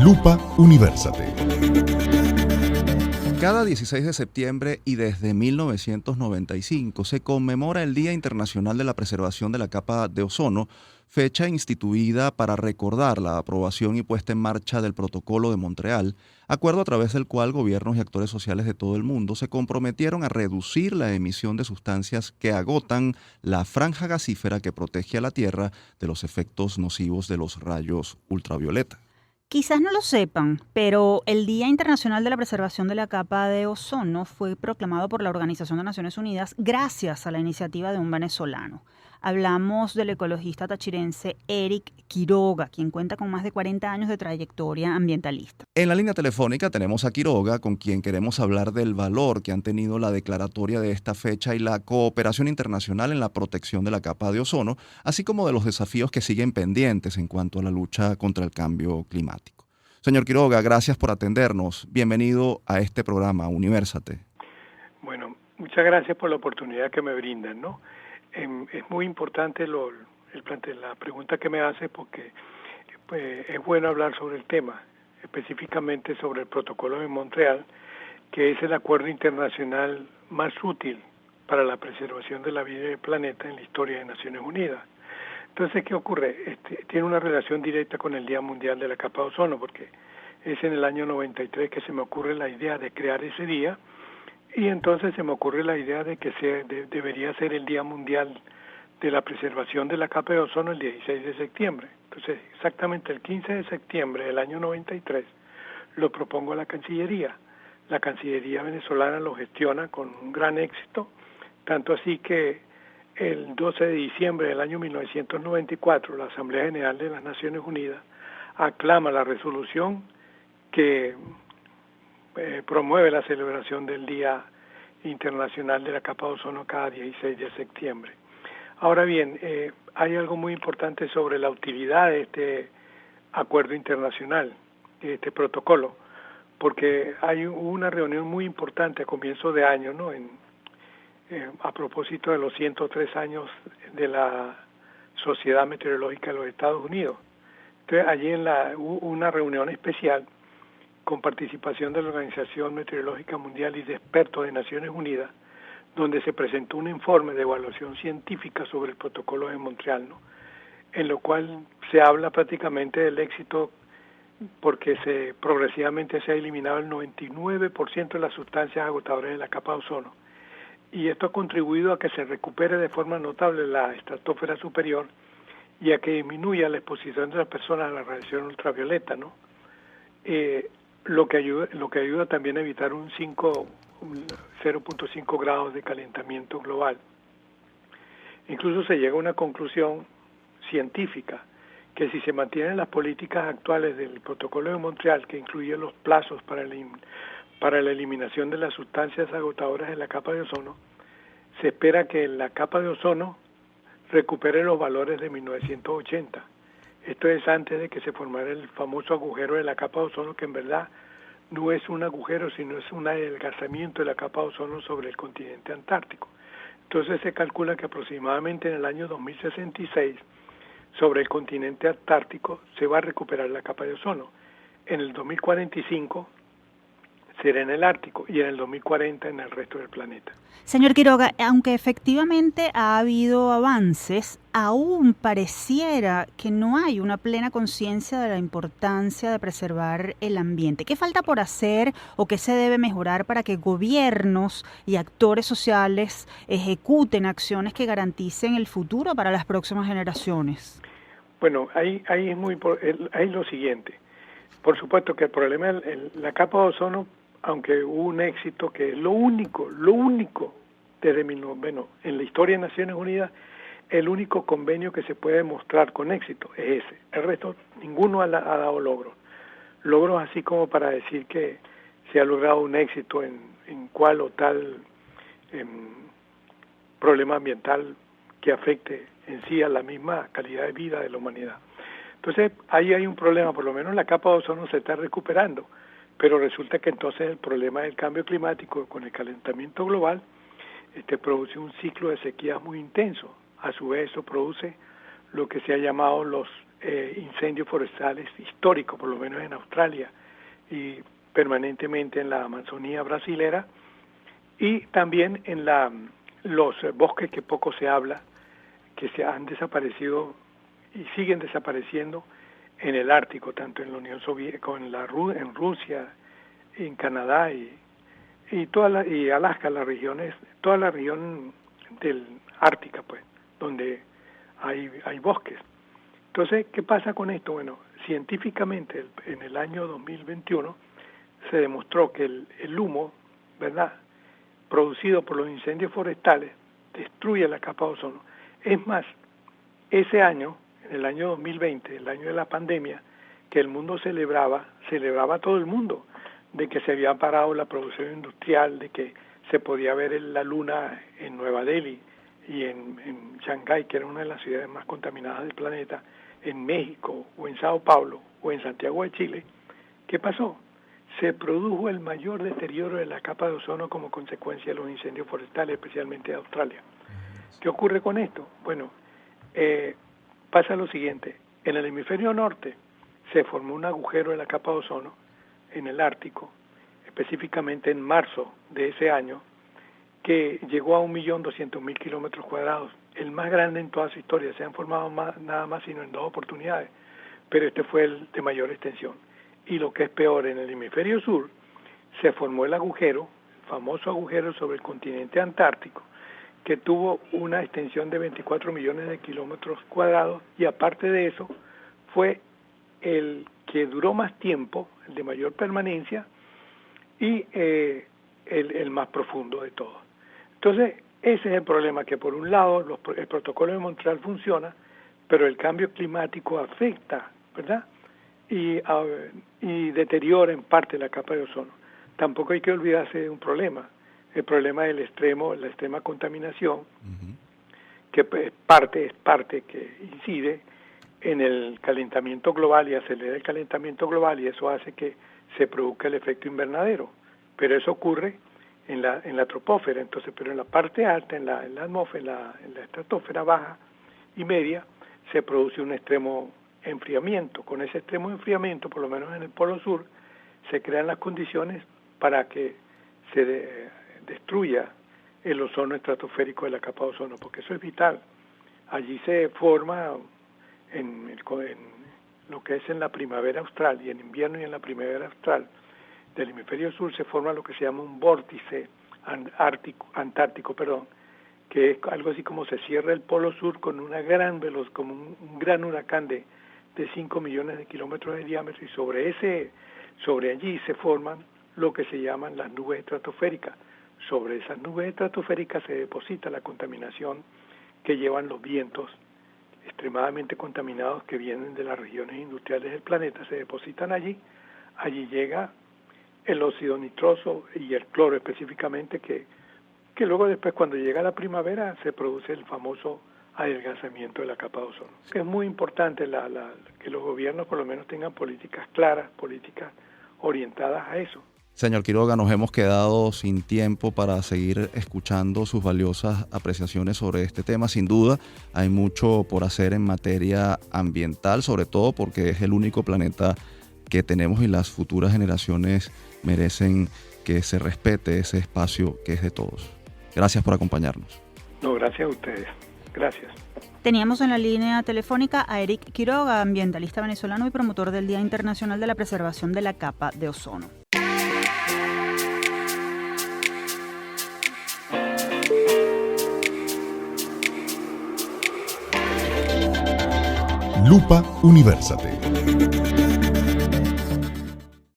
Lupa Universate. Cada 16 de septiembre y desde 1995 se conmemora el Día Internacional de la Preservación de la Capa de Ozono, fecha instituida para recordar la aprobación y puesta en marcha del Protocolo de Montreal, acuerdo a través del cual gobiernos y actores sociales de todo el mundo se comprometieron a reducir la emisión de sustancias que agotan la franja gasífera que protege a la Tierra de los efectos nocivos de los rayos ultravioleta. Quizás no lo sepan, pero el Día Internacional de la Preservación de la Capa de Ozono fue proclamado por la Organización de Naciones Unidas gracias a la iniciativa de un venezolano. Hablamos del ecologista tachirense Eric Quiroga, quien cuenta con más de 40 años de trayectoria ambientalista. En la línea telefónica tenemos a Quiroga, con quien queremos hablar del valor que han tenido la declaratoria de esta fecha y la cooperación internacional en la protección de la capa de ozono, así como de los desafíos que siguen pendientes en cuanto a la lucha contra el cambio climático. Señor Quiroga, gracias por atendernos. Bienvenido a este programa, Universate. Bueno, muchas gracias por la oportunidad que me brindan, ¿no? Es muy importante la pregunta que me hace porque pues, es bueno hablar sobre el tema, específicamente sobre el Protocolo de Montreal, que es el acuerdo internacional más útil para la preservación de la vida del planeta en la historia de Naciones Unidas. Entonces, ¿qué ocurre? Tiene una relación directa con el Día Mundial de la Capa de Ozono, porque es en el año 93 que se me ocurre la idea de crear ese día. Y entonces se me ocurre la idea de que debería ser el Día Mundial de la Preservación de la Capa de Ozono el 16 de septiembre. Entonces, exactamente el 15 de septiembre del año 93 lo propongo a la Cancillería. La Cancillería venezolana lo gestiona con un gran éxito, tanto así que el 12 de diciembre del año 1994 la Asamblea General de las Naciones Unidas aclama la resolución que promueve la celebración del Día Internacional de la Capa de Ozono cada 16 de septiembre. Ahora bien, hay algo muy importante sobre la utilidad de este acuerdo internacional, de este protocolo, porque hay una reunión muy importante a comienzo de año, ¿no? A propósito de los 103 años de la Sociedad Meteorológica de los Estados Unidos. Entonces, allí hubo una reunión especial con participación de la Organización Meteorológica Mundial y de expertos de Naciones Unidas, donde se presentó un informe de evaluación científica sobre el Protocolo de Montreal, ¿no? En lo cual se habla prácticamente del éxito porque progresivamente se ha eliminado el 99% de las sustancias agotadoras de la capa de ozono. Y esto ha contribuido a que se recupere de forma notable la estratosfera superior y a que disminuya la exposición de las personas a la radiación ultravioleta, ¿no? Lo que ayuda también a evitar 0.5 grados de calentamiento global. Incluso se llega a una conclusión científica que si se mantienen las políticas actuales del Protocolo de Montreal, que incluye los plazos para la eliminación de las sustancias agotadoras en la capa de ozono, se espera que la capa de ozono recupere los valores de 1980. Esto es antes de que se formara el famoso agujero de la capa de ozono, que en verdad no es un agujero, sino es un adelgazamiento de la capa de ozono sobre el continente antártico. Entonces se calcula que aproximadamente en el año 2066, sobre el continente antártico, se va a recuperar la capa de ozono. En el 2045 será en el Ártico y en el 2040 en el resto del planeta. Señor Quiroga, aunque efectivamente ha habido avances, aún pareciera que no hay una plena conciencia de la importancia de preservar el ambiente. ¿Qué falta por hacer o qué se debe mejorar para que gobiernos y actores sociales ejecuten acciones que garanticen el futuro para las próximas generaciones? Bueno, ahí es lo siguiente. Por supuesto que el problema de la capa de ozono, aunque hubo un éxito que es lo único desde en la historia de Naciones Unidas, el único convenio que se puede mostrar con éxito es ese. El resto, ninguno ha dado logros. Logros así como para decir que se ha logrado un éxito en cual o tal problema ambiental que afecte en sí a la misma calidad de vida de la humanidad. Entonces, ahí hay un problema, por lo menos la capa de ozono se está recuperando, pero resulta que entonces el problema del cambio climático con el calentamiento global produce un ciclo de sequías muy intenso. A su vez, eso produce lo que se ha llamado los incendios forestales históricos, por lo menos en Australia y permanentemente en la Amazonía brasilera, y también en los bosques que poco se habla, que se han desaparecido y siguen desapareciendo en el Ártico, tanto en la Unión Soviética, en Rusia, en Canadá y Alaska, toda la región del Ártica, pues, donde hay bosques. Entonces, ¿qué pasa con esto? Bueno, científicamente en el año 2021 se demostró que el humo, ¿verdad?, producido por los incendios forestales destruye la capa de ozono. Es más, ese año, en el año 2020, el año de la pandemia, que el mundo celebraba todo el mundo, de que se había parado la producción industrial, de que se podía ver la luna en Nueva Delhi y en Shanghái, que era una de las ciudades más contaminadas del planeta, en México o en Sao Paulo o en Santiago de Chile. ¿Qué pasó? Se produjo el mayor deterioro de la capa de ozono como consecuencia de los incendios forestales, especialmente de Australia. ¿Qué ocurre con esto? Bueno, pasa lo siguiente. En el hemisferio norte se formó un agujero de la capa de ozono en el Ártico, específicamente en marzo de ese año, que llegó a 1.200.000 kilómetros cuadrados, el más grande en toda su historia. Se han formado nada más sino en 2 oportunidades, pero este fue el de mayor extensión. Y lo que es peor, en el hemisferio sur se formó el agujero, el famoso agujero sobre el continente antártico, que tuvo una extensión de 24 millones de kilómetros cuadrados, y aparte de eso fue el que duró más tiempo, el de mayor permanencia, y el más profundo de todos. Entonces, ese es el problema, que por un lado el protocolo de Montreal funciona, pero el cambio climático afecta, ¿verdad?, y deteriora en parte la capa de ozono. Tampoco hay que olvidarse de un problema, el problema del la extrema contaminación, que es parte que incide en el calentamiento global y acelera el calentamiento global, y eso hace que se produzca el efecto invernadero. Pero eso ocurre en la troposfera, entonces, pero en la parte alta, en la atmósfera, en la estratosfera baja y media, se produce un extremo enfriamiento. Con ese extremo enfriamiento, por lo menos en el Polo Sur, se crean las condiciones para que se destruya el ozono estratosférico de la capa de ozono, porque eso es vital. Allí se forma en lo que es en la primavera austral, y en invierno y en la primavera austral del hemisferio sur se forma lo que se llama un vórtice antártico, que es algo así como se cierra el Polo Sur con una gran velocidad, como un gran huracán de 5 millones de kilómetros de diámetro, y sobre allí se forman lo que se llaman las nubes estratosféricas. Sobre esas nubes estratosféricas se deposita la contaminación que llevan los vientos extremadamente contaminados que vienen de las regiones industriales del planeta, se depositan allí llega el óxido nitroso y el cloro específicamente, que luego después, cuando llega la primavera, se produce el famoso adelgazamiento de la capa de ozono. Que es muy importante que los gobiernos por lo menos tengan políticas claras, políticas orientadas a eso. Señor Quiroga, nos hemos quedado sin tiempo para seguir escuchando sus valiosas apreciaciones sobre este tema. Sin duda, hay mucho por hacer en materia ambiental, sobre todo porque es el único planeta que tenemos y las futuras generaciones merecen que se respete ese espacio que es de todos. Gracias por acompañarnos. No, gracias a ustedes. Gracias. Teníamos en la línea telefónica a Eric Quiroga, ambientalista venezolano y promotor del Día Internacional de la Preservación de la Capa de Ozono. Lupa Universate.